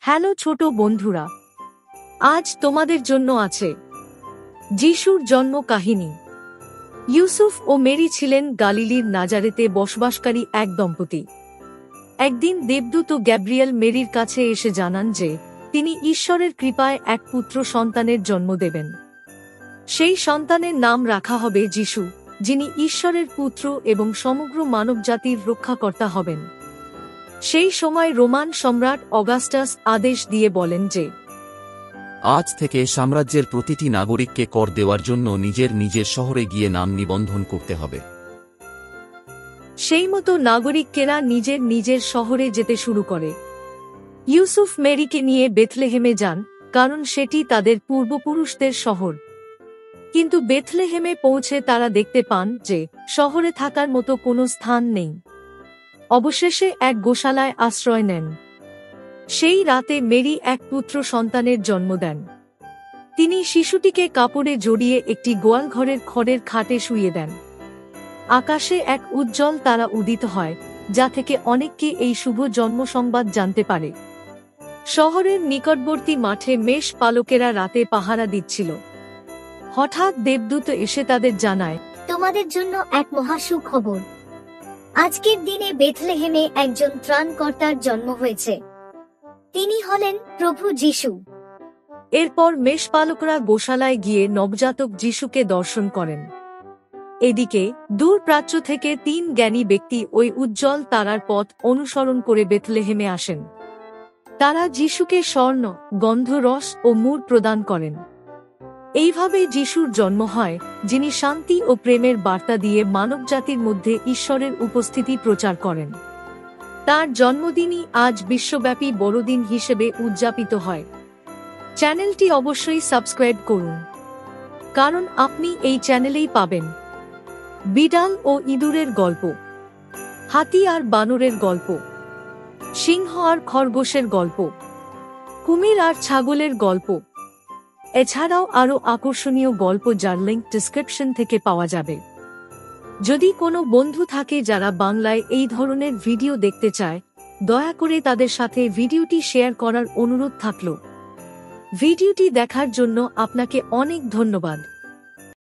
Hello ছোট বন্ধুরা, আজ তোমাদের জন্য আছে যিশুর জন্ম কাহিনী। ইউসুফ ও মেরি ছিলেন গালিলির নাজারেতে বসবাসকারী এক দম্পতি। একদিন দেবদূত গ্যাব্রিয়েল মেরির কাছে এসে জানান যে তিনি ঈশ্বরের কৃপায় এক পুত্র সন্তানের জন্ম দেবেন। সেই সন্তানের নাম রাখা হবে যিশু, যিনি ঈশ্বরের পুত্র এবং সমগ্র মানবজাতির রক্ষাকর্তা হবেন। সেই সময় রোমান সম্রাট অগাস্টাস আদেশ দিয়ে বলেন যে আজ থেকে সাম্রাজ্যের প্রতিটি নাগরিককে কর দেওয়ার জন্য নিজের শহরে গিয়ে নাম নিবন্ধন করতে হবে। সেই মতো নাগরিকেরা নিজের শহরে যেতে শুরু করে। ইউসুফ মেরিকে নিয়ে বেথলেহেমে যান, কারণ সেটি তাদের পূর্বপুরুষদের শহর। কিন্তু বেথলেহেমে পৌঁছে তারা দেখতে পান যে শহরে থাকার মতো কোনো স্থান নেই। অবশেষে এক গোশালায় আশ্রয় নেন। সেই রাতে মেরি এক পুত্র সন্তানের জন্ম দেন। তিনি শিশুটিকে কাপড়ে জড়িয়ে একটি গোয়ালঘরের খড়ের খাটে শুইয়ে দেন। আকাশে এক উজ্জ্বল তারা উদিত হয়, যা থেকে অনেককে এই শুভ জন্ম সংবাদ জানতে পারে। শহরের নিকটবর্তী মাঠে মেষ পালকেরা রাতে পাহারা দিচ্ছিল। হঠাৎ দেবদূত এসে তাদের জানায়, তোমাদের জন্য এক মহা সুখবর। আজকের দিনে বেথলেহেমে একজন ত্রাণকর্তার জন্ম হয়েছে। তিনি হলেন প্রভু যিশু। এরপর মেষপালকরা গোশালায় গিয়ে নবজাতক যিশুকে দর্শন করেন। এদিকে দূর প্রাচ্য থেকে 3 জ্ঞানী ব্যক্তি ওই উজ্জ্বল তারার পথ অনুসরণ করে বেথলেহেমে আসেন। তারা যিশুকে স্বর্ণ, গন্ধরস ও মুড় প্রদান করেন। এইভাবে যিশুর জন্ম হয়, যিনি শান্তি ও প্রেমের বার্তা দিয়ে মানবজাতির মধ্যে ঈশ্বরের উপস্থিতি প্রচার করেন। তার জন্মদিনই আজ বিশ্বব্যাপী বড়দিন হিসেবে উদযাপিত হয়। চ্যানেলটি অবশ্যই সাবস্ক্রাইব করুন, কারণ আপনি এই চ্যানেলেই পাবেন বিড়াল ও ইঁদুরের গল্প, হাতি আর বানরের গল্প, সিংহ আর খরগোশের গল্প, কুমির আর ছাগলের গল্প। এছাড়াও আরও আকর্ষণীয় গল্প, যার লিংক ডেসক্রিপশন থেকে পাওয়া যাবে। যদি কোনো বন্ধু থাকে যারা বাংলায় এই ধরনের ভিডিও দেখতে চায়, দয়া করে তাদের সাথে ভিডিওটি শেয়ার করার অনুরোধ থাকলো। ভিডিওটি দেখার জন্য আপনাকে অনেক ধন্যবাদ।